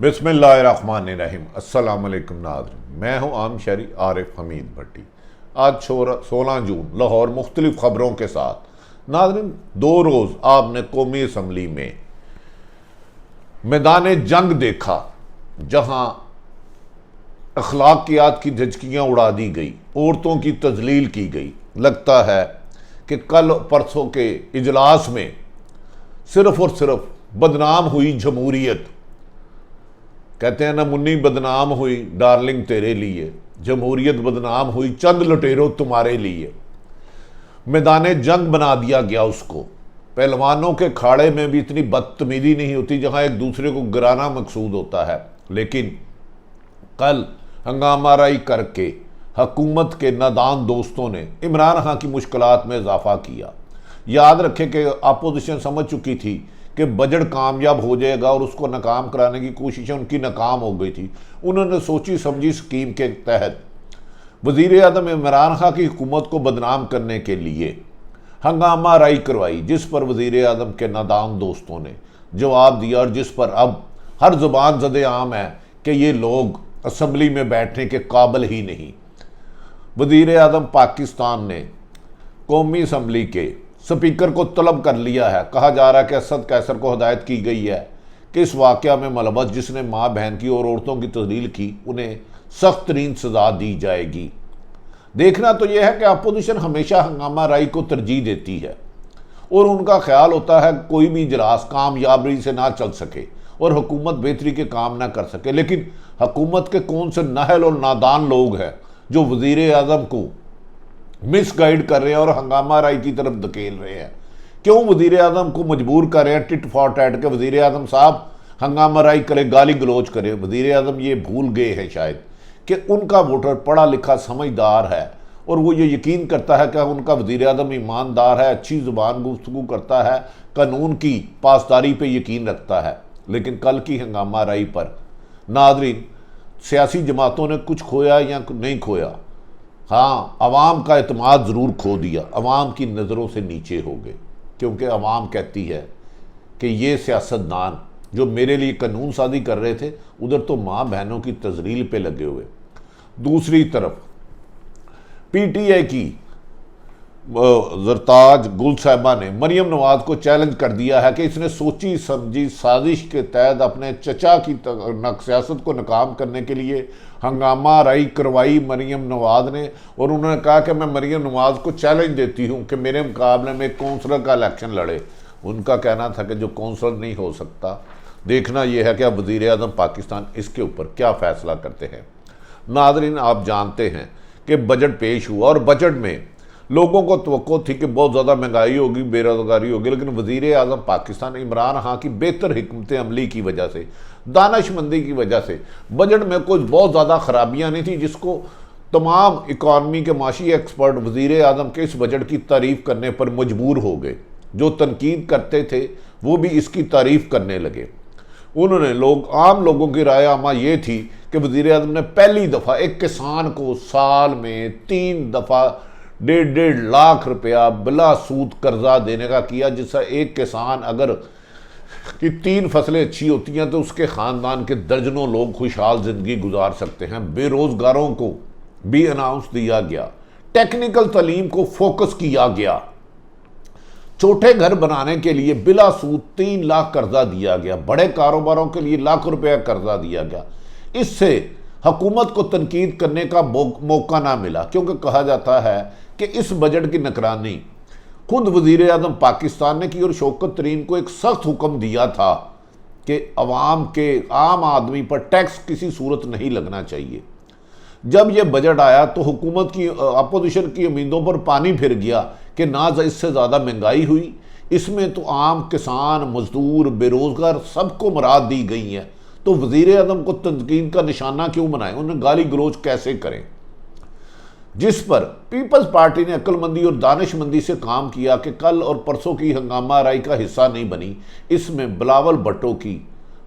बिस्मिल्लाहिर्रहमानिर्रहीम। अस्सलाम वालेकुम नाज़रीन, मैं हूँ आम शहरी आरिफ हमीद भट्टी। आज 16 जून लाहौर मुख्तलिफ ख़बरों के साथ। नाज़रीन, 2 रोज़ आपने कौमी असम्बली में मैदान जंग देखा, जहाँ अखलाकियात की झचकियाँ उड़ा दी गई, औरतों की तजलील की गई। लगता है कि कल परसों के इजलास में सिर्फ और सिर्फ बदनाम हुई जमहूरियत। कहते हैं ना, मुन्नी बदनाम हुई डार्लिंग तेरे लिए, जमहूरियत बदनाम हुई चंद लुटेरों तुम्हारे लिए। मैदान जंग बना दिया गया उसको। पहलवानों के खाड़े में भी इतनी बदतमीजी नहीं होती जहां एक दूसरे को गिराना मकसूद होता है, लेकिन कल हंगामाराई करके हुकूमत के नादान दोस्तों ने इमरान खान की मुश्किलात में इजाफा किया। याद रखें कि अपोजिशन समझ चुकी थी कि बजट कामयाब हो जाएगा और उसको नाकाम कराने की कोशिशें उनकी नाकाम हो गई थी। उन्होंने सोची समझी स्कीम के तहत वज़ीर आज़म इमरान खान की हुकूमत को बदनाम करने के लिए हंगामा राई करवाई, जिस पर वज़ीर आज़म के नादान दोस्तों ने जवाब दिया और जिस पर अब हर ज़ुबान ज़द आम है कि ये लोग असम्बली में बैठने के काबिल ही नहीं। वज़ीर आज़म पाकिस्तान ने कौमी असम्बली के स्पीकर को तलब कर लिया है। कहा जा रहा है कि असद कैसर को हदायत की गई है कि इस वाक़या में मुलव्वस जिसने माँ बहन की और औरतों की तस्लील की, उन्हें सख्त तरीन सज़ा दी जाएगी। देखना तो यह है कि अपोजिशन हमेशा हंगामा राई को तरजीह देती है और उनका ख्याल होता है कोई भी इजलास कामयाबी से ना चल सके और हुकूमत बेहतरी के काम ना कर सके। लेकिन हुकूमत के कौन से नाहल और नादान लोग हैं जो वज़ीर आज़म को मिसगाइड कर रहे हैं और हंगामा राई की तरफ धकेल रहे हैं। क्यों वज़ीर आज़म को मजबूर कर रहे हैं टिट फॉर टैट के वज़ीर आज़म साहब हंगामा राई करे, गाली गलोच करे। वज़ीर आज़म ये भूल गए हैं शायद कि उनका वोटर पढ़ा लिखा समझदार है और वो ये यकीन करता है कि उनका वज़ीर आज़म ईमानदार है, अच्छी ज़ुबान गुफ्तगू करता है, कानून की पासदारी पे यकीन रखता है। लेकिन कल की हंगामा राई पर नाज़रीन, सियासी जमातों ने कुछ खोया या नहीं खोया, हाँ, अवाम का एतमाद ज़रूर खो दिया। अवाम की नज़रों से नीचे हो गए, क्योंकि अवाम कहती है कि ये सियासतदान जो मेरे लिए कानून साजी कर रहे थे, उधर तो माँ बहनों की तजलील पे लगे हुए। दूसरी तरफ पीटीआई की ज़रताज गुल साहिबा ने मरियम नवाज को चैलेंज कर दिया है कि इसने सोची समझी साजिश के तहत अपने चचा की सियासत को नाकाम करने के लिए हंगामा राई करवाई मरियम नवाज ने। और उन्होंने कहा कि मैं मरियम नवाज को चैलेंज देती हूँ कि मेरे मुकाबले में कौंसलर का इलेक्शन लड़े। उनका कहना था कि जो कौंसलर नहीं हो सकता। देखना यह है कि अब वज़ीर आज़म पाकिस्तान इसके ऊपर क्या फ़ैसला करते हैं। नाज़रीन, आप जानते हैं कि बजट पेश हुआ और बजट में लोगों को तवक्को थी कि बहुत ज़्यादा महंगाई होगी, बेरोज़गारी होगी, लेकिन वज़ीर आज़म पाकिस्तान इमरान खान की बेहतर हिकमत अमली की वजह से, दानिशमंदी की वजह से बजट में कुछ बहुत ज़्यादा खराबियाँ नहीं थी, जिसको तमाम इकॉनमी के माशी एक्सपर्ट वज़ीर आज़म के इस बजट की तारीफ़ करने पर मजबूर हो गए। जो तनकीद करते थे वो भी इसकी तारीफ़ करने लगे। उन्होंने आम लोगों की राय आमा ये थी कि वज़ीर आज़म ने पहली दफ़ा एक किसान को साल में 3 दफ़ा 1.5 लाख रुपया बिला सूद कर्जा देने का किया, जिससे एक किसान अगर कि 3 फसलें अच्छी होती हैं तो उसके ख़ानदान के दर्जनों लोग खुशहाल ज़िंदगी गुजार सकते हैं। बेरोज़गारों को भी अनाउंस दिया गया, टेक्निकल तालीम को फोकस किया गया, छोटे घर बनाने के लिए बिला सूद 3 लाख कर्जा दिया गया, बड़े कारोबारों के लिए लाख रुपया कर्जा दिया गया। इससे हुकूमत को तनकीद करने का मौका ना मिला, क्योंकि कहा जाता है कि इस बजट की निगरानी खुद वज़ीर आज़म पाकिस्तान ने की और शौकत तरीन को एक सख्त हुक्म दिया था कि अवाम के आम आदमी पर टैक्स किसी सूरत नहीं लगना चाहिए। जब यह बजट आया तो हुकूमत की अपोजिशन की उम्मीदों पर पानी फिर गया कि ना इससे ज़्यादा महंगाई हुई, इसमें तो आम किसान, मजदूर, बेरोज़गार सबको मुराद दी गई है, तो वज़ीर आज़म को तनकीद का निशाना क्यों बनाएं, उन्हें गाली गलोच कैसे करें। जिस पर पीपल्स पार्टी ने अक्लमंदी और दानिशमंदी से काम किया कि कल और परसों की हंगामा राई का हिस्सा नहीं बनी। इसमें बिलावल भुट्टो की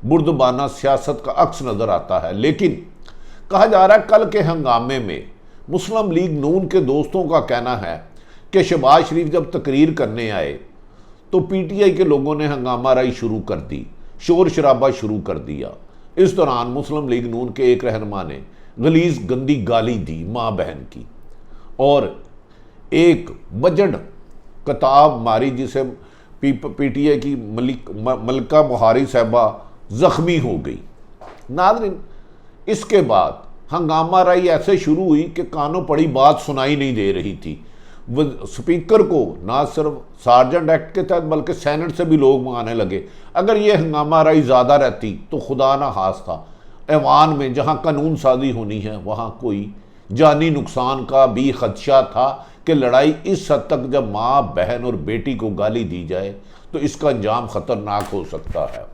बुर्दबाना सियासत का अक्स नज़र आता है। लेकिन कहा जा रहा है कल के हंगामे में मुस्लिम लीग नून के दोस्तों का कहना है कि शहबाज शरीफ जब तकरीर करने आए तो पीटीआई के लोगों ने हंगामा राई शुरू कर दी, शोर शराबा शुरू कर दिया। इस दौरान मुस्लिम लीग नून के एक रहनुमा ने गलीज गंदी गाली दी माँ बहन की और एक बजट किताब मारी जिसे पीटीआई की मलिका बुहारी साहबा जख्मी हो गई। नाज़रीन, इसके बाद हंगामा राई ऐसे शुरू हुई कि कानों पड़ी बात सुनाई नहीं दे रही थी। स्पीकर को ना सिर्फ सार्जेंट एक्ट के तहत बल्कि सेनेट से भी लोग मंगाने लगे। अगर ये हंगामा राई ज़्यादा रहती तो खुदा ना खास्ता ऐवान में जहाँ कानून साजी होनी है वहाँ कोई जानी नुकसान का भी खदशा था कि लड़ाई इस हद तक जब माँ बहन और बेटी को गाली दी जाए तो इसका अंजाम खतरनाक हो सकता है।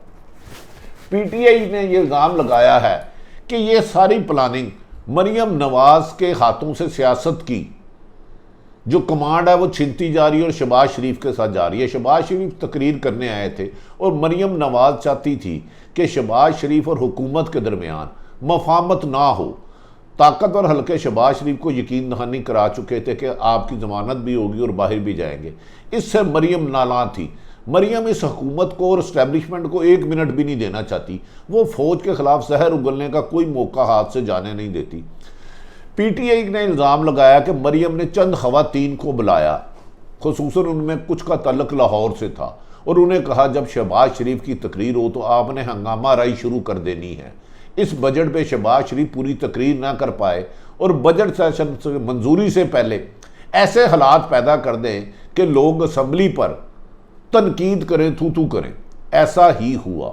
पीटीआई ने यह इल्ज़ाम लगाया है कि ये सारी प्लानिंग मरियम नवाज के हाथों से सियासत की जो कमांड है वो छिनती जा रही है और शहबाज शरीफ के साथ जा रही है। शहबाज शरीफ तकरीर करने आए थे और मरियम नवाज चाहती थी कि शहबाज शरीफ और हुकूमत के दरमियान मफाहमत ना हो। ताकतवर हल्के शहबाज शरीफ को यकीन दहानी करा चुके थे कि आपकी जमानत भी होगी और बाहर भी जाएंगे। इससे मरियम नाला थी। मरियम इस हुकूमत को और इस्टेब्लिशमेंट को एक मिनट भी नहीं देना चाहती। वो फौज के खिलाफ जहर उगलने का कोई मौका हाथ से जाने नहीं देती। पीटीआई ने इल्ज़ाम लगाया कि मरियम ने चंद खवातीन को बुलाया, खुसूसन उनमें कुछ का तल्लक लाहौर से था, और उन्हें कहा जब शहबाज शरीफ की तकरीर हो तो आपने हंगामा राई शुरू कर देनी है। इस बजट पे शहबाज शरीफ पूरी तकरीर ना कर पाए और बजट सेशन से मंजूरी से पहले ऐसे हालात पैदा कर दें कि लोग असम्बली पर तनकीद करें, थू थू करें। ऐसा ही हुआ।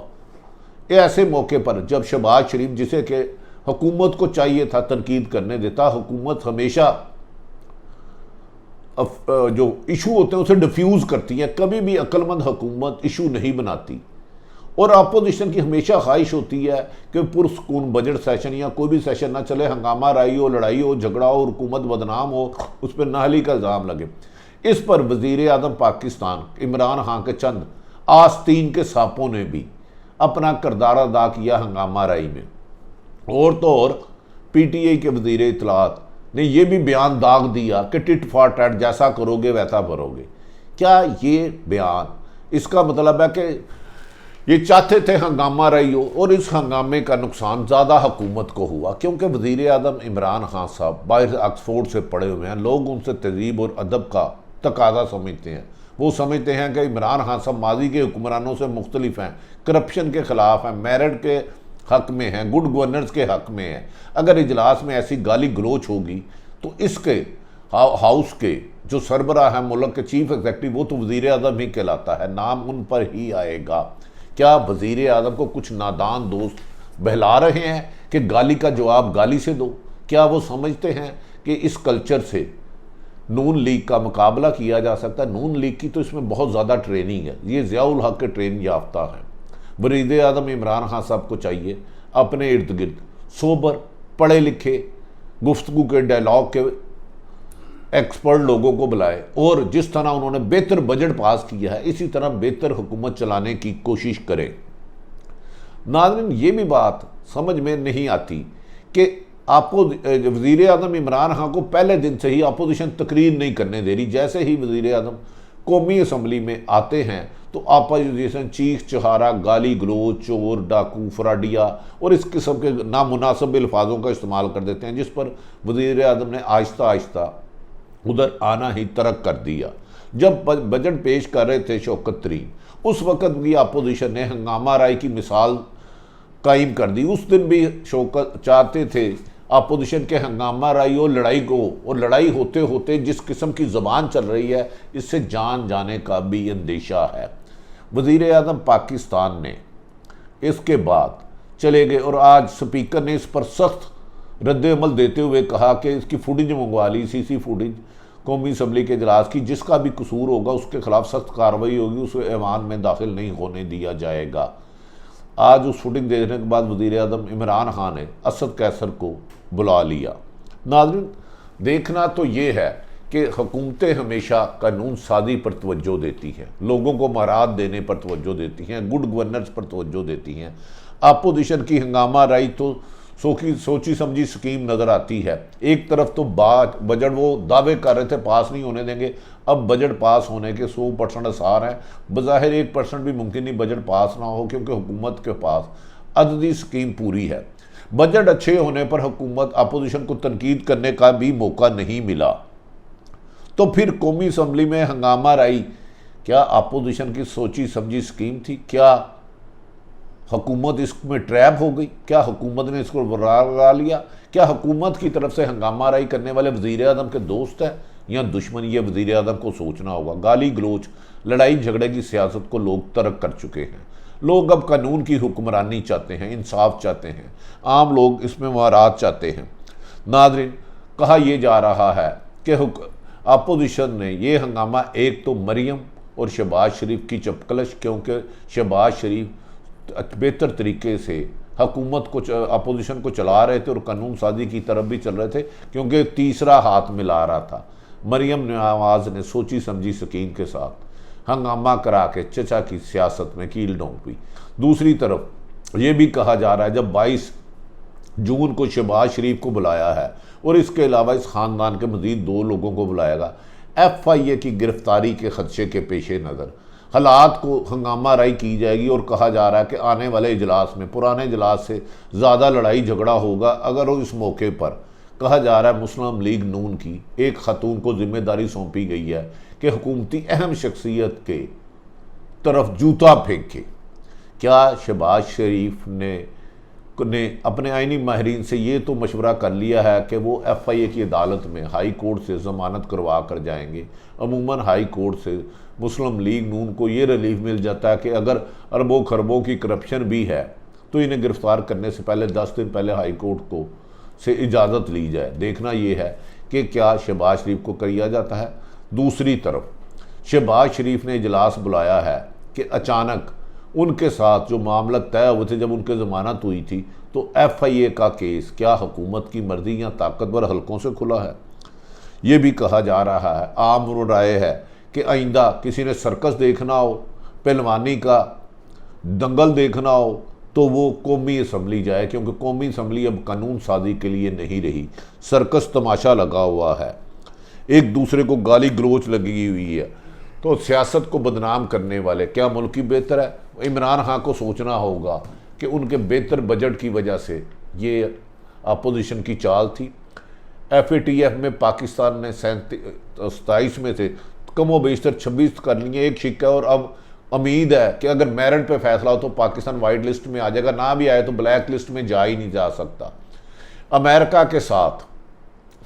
ऐसे मौके पर जब शहबाज शरीफ, जिसे कि हुकूमत को चाहिए था तनकीद करने देता, हुकूमत हमेशा जो इशू होते हैं उसे डिफ्यूज़ करती है। कभी भी अक्लमंद हुकूमत इशू नहीं बनाती और अपोजिशन की हमेशा ख्वाहिश होती है कि पुरसकून बजट सेशन या कोई भी सेशन ना चले, हंगामा राई हो, लड़ाई हो, झगड़ा हो, हुकूमत बदनाम हो, उस पर नाहली का इल्ज़ाम लगे। इस पर वज़ीर आज़म पाकिस्तान इमरान खान के चंद आस्तीन के सांपों ने भी अपना किरदार अदा किया हंगामा राई में। और तो और पीटीआई के वज़ीर इत्तलात ने यह भी बयान दाग दिया कि टिट फॉर टैट, जैसा करोगे वैसा भरोगे। क्या ये बयान, इसका मतलब है कि ये चाहते थे हंगामा राई हो और इस हंगामे का नुकसान ज़्यादा हुकूमत को हुआ? क्योंकि वज़ीर आज़म इमरान खान साहब बाहर ऑक्सफोर्ड से पढ़े हुए हैं, लोग उनसे तहज़ीब और अदब का तकाजा समझते हैं। वो समझते हैं कि इमरान खान साहब माजी के हुक्मरानों से मुख्तलिफ हैं, करप्शन के ख़िलाफ़ हैं, मेरिट के हक़ में हैं, गुड गवर्नेंस के हक़ में हैं। अगर इजलास में ऐसी गाली गलोच होगी तो इसके हाउस के जो सरबराह है, मुल्क के चीफ एग्जेक्टिव, वो तो वज़ीर आज़म ही कहलाता है, नाम उन पर ही आएगा। क्या वज़ीर आज़म को कुछ नादान दोस्त बहला रहे हैं कि गाली का जवाब गाली से दो? क्या वो समझते हैं कि इस कल्चर से नून लीग का मुकाबला किया जा सकता है? नून लीग की तो इसमें बहुत ज़्यादा ट्रेनिंग है, ये ज़ियाउल हक के ट्रेन याफ्ता हैं। वज़ीर आज़म इमरान खान साहब को चाहिए अपने इर्द गिर्द सोबर, पढ़े लिखे, गुफ्तगू के, डायलॉग के एक्सपर्ट लोगों को बुलाए और जिस तरह उन्होंने बेहतर बजट पास किया है इसी तरह बेहतर हुकूमत चलाने की कोशिश करें। नाज़रीन, ये भी बात समझ में नहीं आती कि वज़ीर आज़म इमरान खान को पहले दिन से ही अपोजिशन तकरीर नहीं करने दे रही। जैसे ही वज़ीर आज़म कौमी असम्बली में आते हैं तो अपोजिशन चीख चहारा, गाली गलोच, चोर, डाकू, फराडिया और इस किस्म के नामुनासिब अल्फाजों का इस्तेमाल कर देते हैं, जिस पर वज़ीर आज़म ने आहिस्ता आहिस्ता उधर आना ही तरक कर दिया। जब बजट पेश कर रहे थे शौकत तरीन, उस वक़्त भी अपोजिशन ने हंगामा राय की मिसाल कायम कर दी। उस दिन भी शौकत चाहते थे अपोजिशन के हंगामा राई और लड़ाई को, और लड़ाई होते होते जिस किस्म की ज़बान चल रही है इससे जान जाने का भी अंदेशा है। वज़ीर आज़म पाकिस्तान ने इसके बाद चले गए और आज स्पीकर ने इस पर सख्त रद्द-ए-अमल देते हुए कहा कि इसकी फुटेज मंगवा ली, सीसी फुटेज कौमी असम्बली के इजलास की, जिसका भी कसूर होगा उसके खिलाफ सख्त कार्रवाई होगी, उसे ऐवान में दाखिल नहीं होने दिया जाएगा। आज उस फुटेज देखने के बाद वज़ीर आज़म इमरान खान ने असद कैसर को बुला लिया। नाज़रीन, देखना तो ये है कि हुकूमतें हमेशा कानून साजी पर तवज्जो देती हैं, लोगों को मराद देने पर तवज्जो देती हैं, गुड गवर्नेंस पर तवज्जो देती हैं। अपोजिशन की हंगामा राई तो सोची समझी स्कीम नज़र आती है। एक तरफ तो बजट वो दावे कर रहे थे पास नहीं होने देंगे, अब बजट पास होने के 100% आसार हैं। बज़ाहिर 1% भी मुमकिन नहीं बजट पास ना हो, क्योंकि हुकूमत के पास अददी स्कीम पूरी है। बजट अच्छे होने पर हुकूमत अपोजिशन को तनकीद करने का भी मौका नहीं मिला, तो फिर कौमी असम्बली में हंगामा राई क्या अपोजिशन की सोची समझी स्कीम थी? क्या हुकूमत इसमें ट्रैप हो गई? क्या हुकूमत ने इसको लगा लिया? क्या हुकूमत की तरफ से हंगामा राई करने वाले वज़ीर आज़म के दोस्त हैं या दुश्मन? ये वज़ीर आज़म को सोचना होगा। गाली गलोच, लड़ाई झगड़े की सियासत को लोग तर्क कर चुके हैं। लोग अब कानून की हुक्मरानी चाहते हैं, इंसाफ चाहते हैं, आम लोग इसमें मुहारात चाहते हैं। नाज़रीन, कहा यह जा रहा है कि अपोजिशन ने यह हंगामा एक तो मरियम और शहबाज शरीफ की चपकलश, क्योंकि शहबाज शरीफ बेहतर तरीके से हुकूमत को अपोजिशन को चला रहे थे और कानून साजी की तरफ भी चल रहे थे, क्योंकि तीसरा हाथ मिला रहा था। मरियम नवाज ने सोची समझी स्कीम के साथ हंगामा करा के चचा की सियासत में कील ठोंकी। दूसरी तरफ ये भी कहा जा रहा है जब 22 जून को शहबाज शरीफ को बुलाया है और इसके अलावा इस ख़ानदान के मज़ीद 2 लोगों को बुलाएगा, FIA की गिरफ्तारी के खदशे के पेश नज़र हालात को हंगामा राई की जाएगी और कहा जा रहा है कि आने वाले इजलास में पुराने इजलास से ज़्यादा लड़ाई झगड़ा होगा। अगर वो इस मौके पर कहा जा रहा है मुस्लिम लीग नून की एक खातून को जिम्मेदारी सौंपी गई है कि हुकूमती अहम शख्सियत के तरफ जूता फेंके। क्या शहबाज शरीफ ने अपने आइनी माहरीन से ये तो मशवरा कर लिया है कि वो FIA की अदालत में हाई कोर्ट से ज़मानत करवा कर जाएंगे? अमूमन हाई कोर्ट से मुस्लिम लीग नून को ये रिलीफ मिल जाता है कि अगर अरबों खरबों की करप्शन भी है तो इन्हें गिरफ्तार करने से पहले 10 दिन पहले हाई कोर्ट को से इजाज़त ली जाए। देखना ये है कि क्या शहबाज शरीफ को किया जाता है। दूसरी तरफ शहबाज शरीफ ने इजलास बुलाया है कि अचानक उनके साथ जो मामला तय हुए थे, जब उनकी ज़मानत हुई थी, तो FIA का केस क्या हुकूमत की मर्जी या ताकतवर हलकों से खुला है? ये भी कहा जा रहा है, आम राय है कि आइंदा किसी ने सर्कस देखना हो, पहलवानी का दंगल देखना हो, तो वो कौमी असम्बली जाए, क्योंकि कौमी असम्बली अब कानून साजी के लिए नहीं रही। सर्कस तमाशा लगा हुआ है, एक दूसरे को गाली गलोच लगी हुई है। तो सियासत को बदनाम करने वाले क्या मुल्क की बेहतर है? इमरान खान को सोचना होगा कि उनके बेहतर बजट की वजह से ये अपोजिशन की चाल थी। FATF में पाकिस्तान ने 27 में से कमो बेशतर 26 कर लिए, एक शिक्का, और अब उम्मीद है कि अगर मेरिट पे फैसला हो तो पाकिस्तान वाइट लिस्ट में आ जाएगा, ना भी आए तो ब्लैक लिस्ट में जा ही नहीं जा सकता। अमेरिका के साथ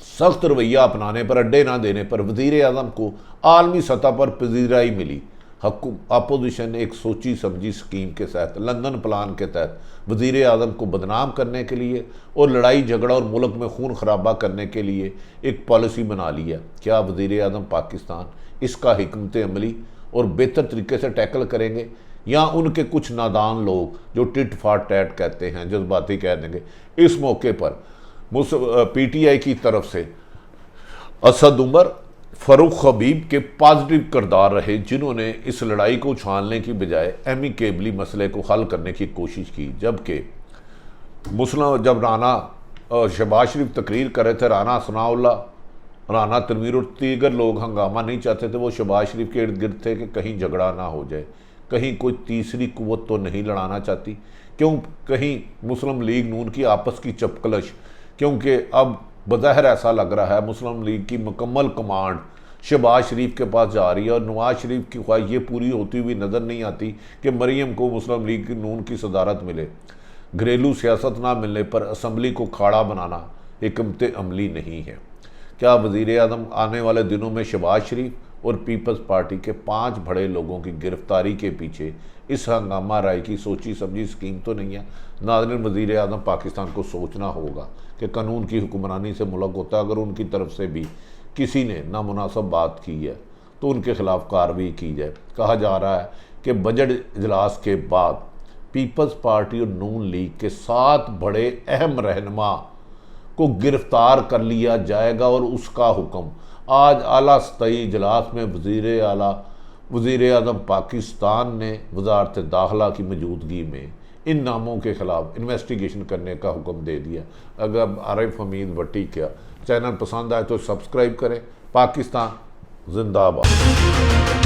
सख्त रवैया अपनाने पर, अड्डे ना देने पर वज़ीर आज़म को आलमी सतह पर पजीराई मिली। अपोजिशन ने एक सोची समझी स्कीम के तहत, लंदन प्लान के तहत वज़ीर आज़म को बदनाम करने के लिए और लड़ाई झगड़ा और मुल्क में खून खराबा करने के लिए एक पॉलिसी बना ली है। क्या वज़ीर आज़म पाकिस्तान इसका हिकमत अमली और बेहतर तरीके से टैकल करेंगे, या उनके कुछ नादान लोग जो टिट फॉर टैट कहते हैं, जज्बाती कह देंगे? इस मौके पर PTI की तरफ से असद उमर, फ़ारूक हबीब के पॉजिटिव किरदार रहे, जिन्होंने इस लड़ाई को उछालने की बजाय एमिकेबली मसले को हल करने की कोशिश की। जबकि जब राना शहबाज शरीफ तकरीर कर रहे थे, राना सनाउल्ला, राना तनवीर और दीगर लोग हंगामा नहीं चाहते थे, वो शहबाज शरीफ के इर्द गिर्द थे कि कहीं झगड़ा ना हो जाए, कहीं कोई तीसरी कुव्वत तो नहीं लड़ाना चाहती, क्यों कहीं मुस्लिम लीग नून की आपस की चपकलश, क्योंकि अब बज़ाहिर ऐसा लग रहा है मुस्लिम लीग की मुकम्मल कमांड शहबाज शरीफ के पास जा रही है, और नवाज शरीफ की ख्वाहिश ये पूरी होती हुई नज़र नहीं आती कि मरियम को मुस्लिम लीग नून की सदारत मिले। घरेलू सियासत ना मिलने पर असम्बली को खाड़ा बनाना हिकमत अमली नहीं है। क्या वज़ीर आज़म आने वाले दिनों में शहबाज शरीफ और पीपल्स पार्टी के 5 बड़े लोगों की गिरफ्तारी के पीछे इस हंगामा राय की सोची समझी स्कीम तो नहीं है? नाज़रीन, वज़ीर आज़म पाकिस्तान को सोचना होगा कि कानून की हुक्मरानी से मुल्क होता है। अगर उनकी तरफ से भी किसी ने नामुनासिब बात की है तो उनके खिलाफ कार्रवाई की जाए। कहा जा रहा है कि बजट इजलास के बाद पीपल्स पार्टी और नून लीग के 7 बड़े अहम रहनुमा को गिरफ्तार कर लिया जाएगा, और उसका हुक्म आज आला सतही इजलास में वज़ीर आज़म पाकिस्तान ने वज़ारत दाखिला की मौजूदगी में इन नामों के खिलाफ इन्वेस्टिगेशन करने का हुक्म दे दिया। अगर आरिफ हमीद भट्टी का चैनल पसंद आए तो सब्सक्राइब करें। पाकिस्तान जिंदाबाद।